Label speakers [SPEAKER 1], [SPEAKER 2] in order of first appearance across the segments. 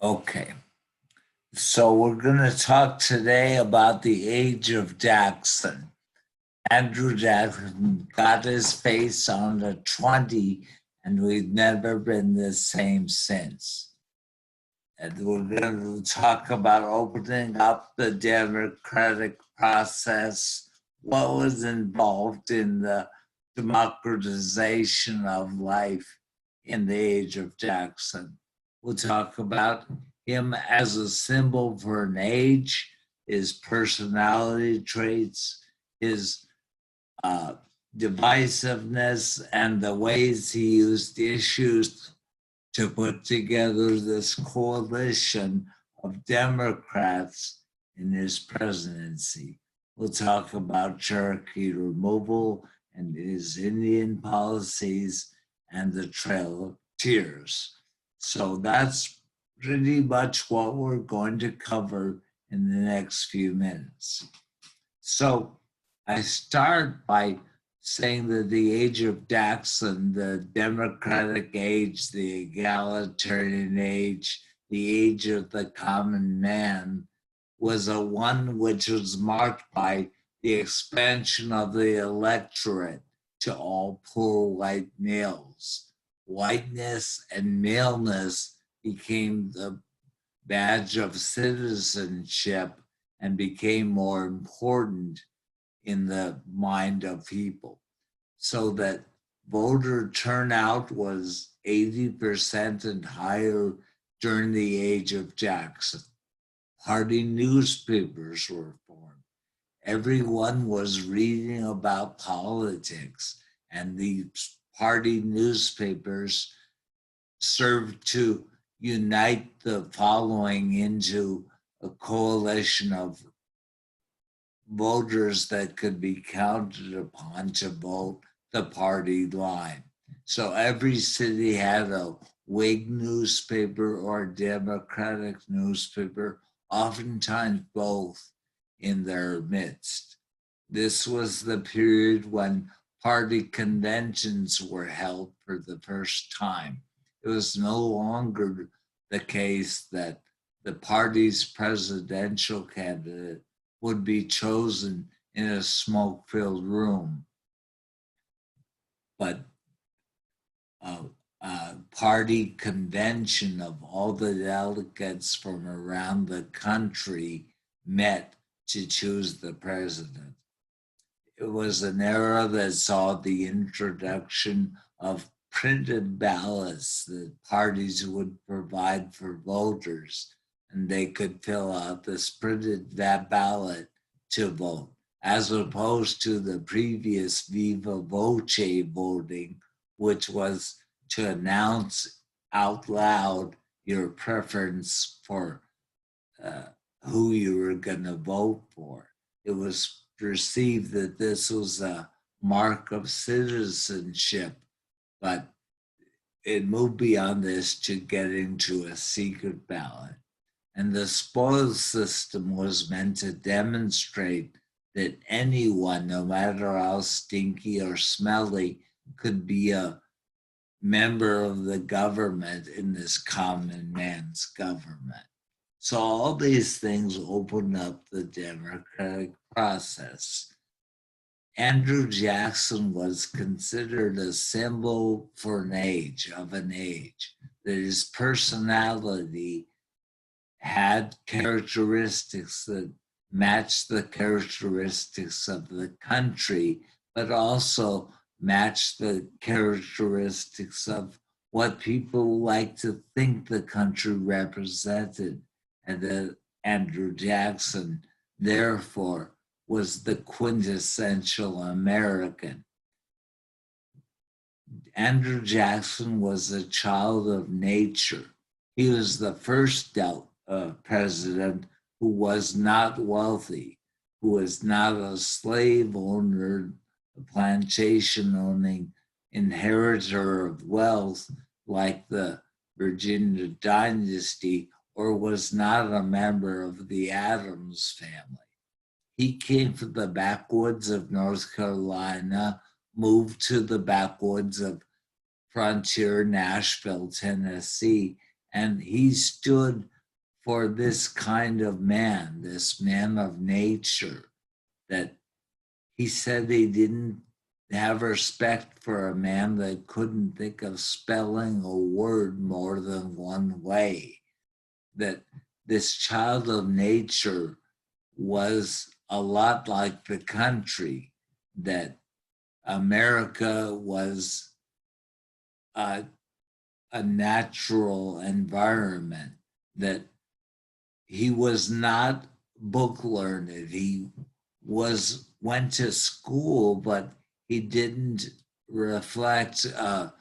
[SPEAKER 1] Okay, so we're going to talk today about the age of Jackson. Andrew Jackson got his face on the 20, and we've never been the same since. And we're going to talk about opening up the democratic process, what was involved in the democratization of life in the age of Jackson. We'll talk about him as a symbol for an age, his personality traits, his divisiveness, and the ways he used issues to put together this coalition of Democrats in his presidency. We'll talk about Cherokee removal and his Indian policies and the Trail of Tears. So that's pretty much what we're going to cover in the next few minutes. So I start by saying that the age of Jackson, the democratic age, the egalitarian age, the age of the common man, was a one which was marked by the expansion of the electorate to all poor white males. Whiteness and maleness became the badge of citizenship and became more important in the mind of people, so that voter turnout was 80% and higher during the age of Jackson. Party newspapers were formed. Everyone was reading about politics, and the party newspapers served to unite the following into a coalition of voters that could be counted upon to vote the party line. So every city had a Whig newspaper or a Democratic newspaper, oftentimes both in their midst. This was the period when party conventions were held for the first time. It was no longer the case that the party's presidential candidate would be chosen in a smoke-filled room, but a party convention of all the delegates from around the country met to choose the president. It was an era that saw the introduction of printed ballots that parties would provide for voters, and they could fill out this printed ballot to vote, as opposed to the previous viva voce voting, which was to announce out loud your preference for who you were going to vote for. It was perceived that this was a mark of citizenship, but it moved beyond this to getting to a secret ballot. And the spoils system was meant to demonstrate that anyone, no matter how stinky or smelly, could be a member of the government in this common man's government. So all these things opened up the democratic process. Andrew Jackson was considered a symbol for an age, that his personality had characteristics that matched the characteristics of the country, but also matched the characteristics of what people like to think the country represented. And that Andrew Jackson, therefore, was the quintessential American. Andrew Jackson was a child of nature. He was the first president who was not wealthy, who was not a slave owner, a plantation owning inheritor of wealth like the Virginia dynasty, or was not a member of the Adams family. He came from the backwoods of North Carolina, moved to the backwoods of frontier Nashville, Tennessee, and he stood for this kind of man, this man of nature, that he said he didn't have respect for a man that couldn't think of spelling a word more than one way. That this child of nature was a lot like the country, that America was a natural environment, that he was not book learned. He went to school, but he didn't reflect a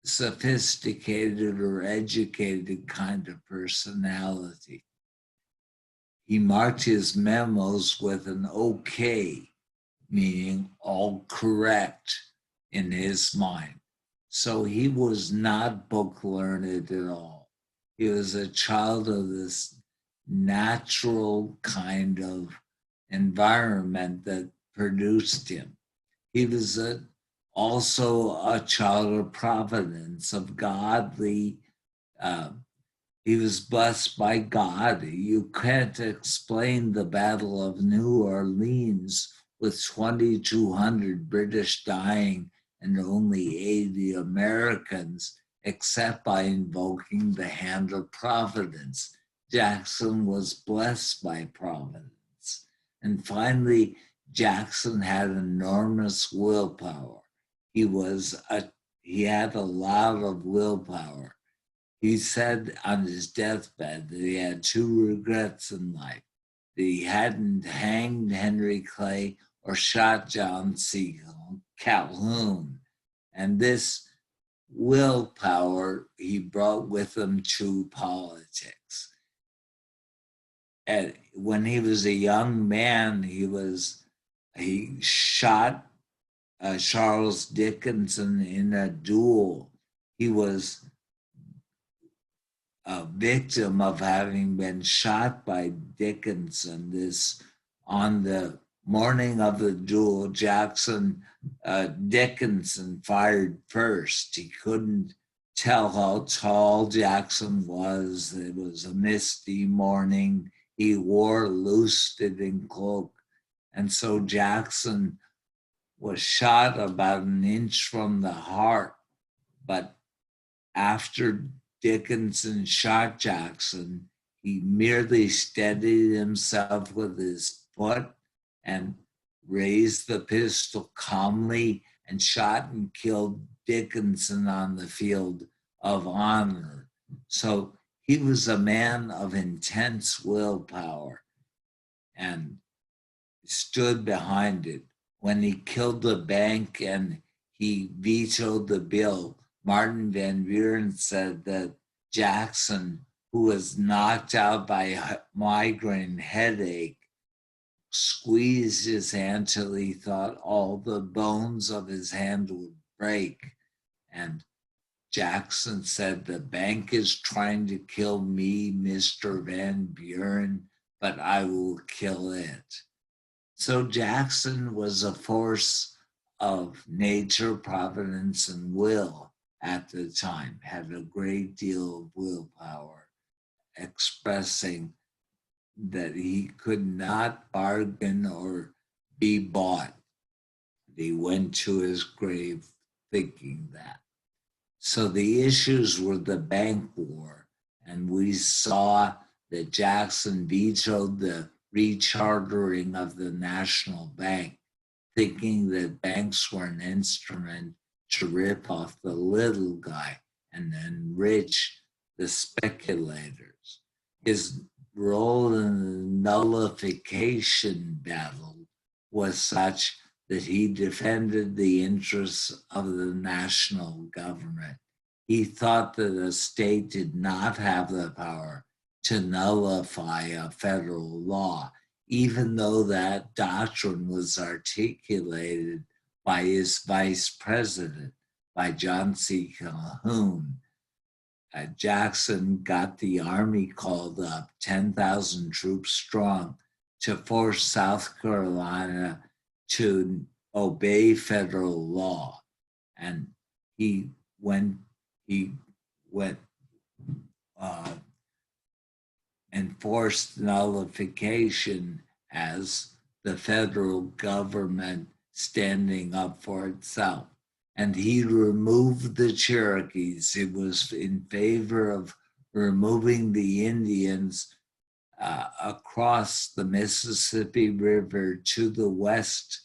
[SPEAKER 1] sophisticated or educated kind of personality. He marked his memos with an okay, meaning all correct in his mind. So he was not book learned at all. He was a child of this natural kind of environment that produced him. He was also a child of providence, of godly. He was blessed by God. You can't explain the Battle of New Orleans with 2,200 British dying and only 80 Americans, except by invoking the hand of providence. Jackson was blessed by providence. And finally, Jackson had enormous willpower. He had a lot of willpower. He said on his deathbed that he had two regrets in life: that he hadn't hanged Henry Clay or shot John C. Calhoun. And this willpower he brought with him to politics. And when he was a young man, he shot Charles Dickinson in a duel. He was a victim of having been shot by Dickinson. On the morning of the duel, Dickinson fired first. He couldn't tell how tall Jackson was. It was a misty morning. He wore a loose-fitting cloak. And so Jackson was shot about an inch from the heart. But after Dickinson shot Jackson, he merely steadied himself with his foot and raised the pistol calmly and shot and killed Dickinson on the field of honor. So he was a man of intense willpower and stood behind it. When he killed the bank and he vetoed the bill, Martin Van Buren said that Jackson, who was knocked out by a migraine headache, squeezed his hand till he thought all the bones of his hand would break. And Jackson said, "The bank is trying to kill me, Mr. Van Buren, but I will kill it." So Jackson was a force of nature, providence, and will at the time, had a great deal of willpower, expressing that he could not bargain or be bought. He went to his grave thinking that. So the issues were the bank war, and we saw that Jackson vetoed the rechartering of the National Bank, thinking that banks were an instrument to rip off the little guy and enrich the speculators. His role in the nullification battle was such that he defended the interests of the national government. He thought that a state did not have the power to nullify a federal law, even though that doctrine was articulated by his vice president, by John C. Calhoun. Jackson got the army called up, 10,000 troops strong, to force South Carolina to obey federal law. And he went enforced nullification as the federal government standing up for itself. And he removed the Cherokees. He was in favor of removing the Indians across the Mississippi River to the west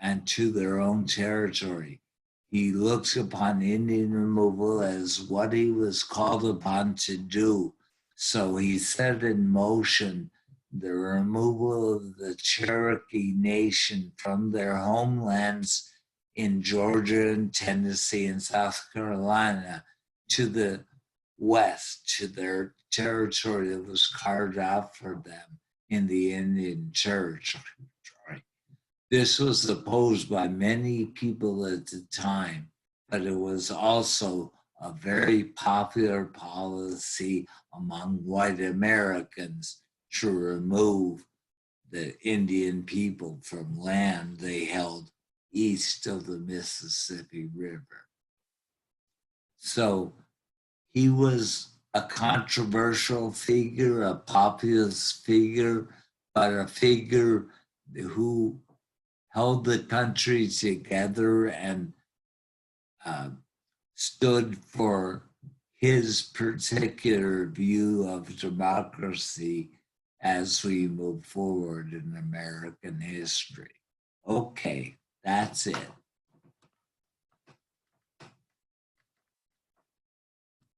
[SPEAKER 1] and to their own territory. He looks upon Indian removal as what he was called upon to do. So he set in motion the removal of the Cherokee Nation from their homelands in Georgia and Tennessee and South Carolina to the west, to their territory that was carved out for them in the Indian Territory. This was opposed by many people at the time, but it was also a very popular policy among white Americans to remove the Indian people from land they held east of the Mississippi River. So he was a controversial figure, a populist figure, but a figure who held the country together and stood for his particular view of democracy as we move forward in American history. Okay, that's it.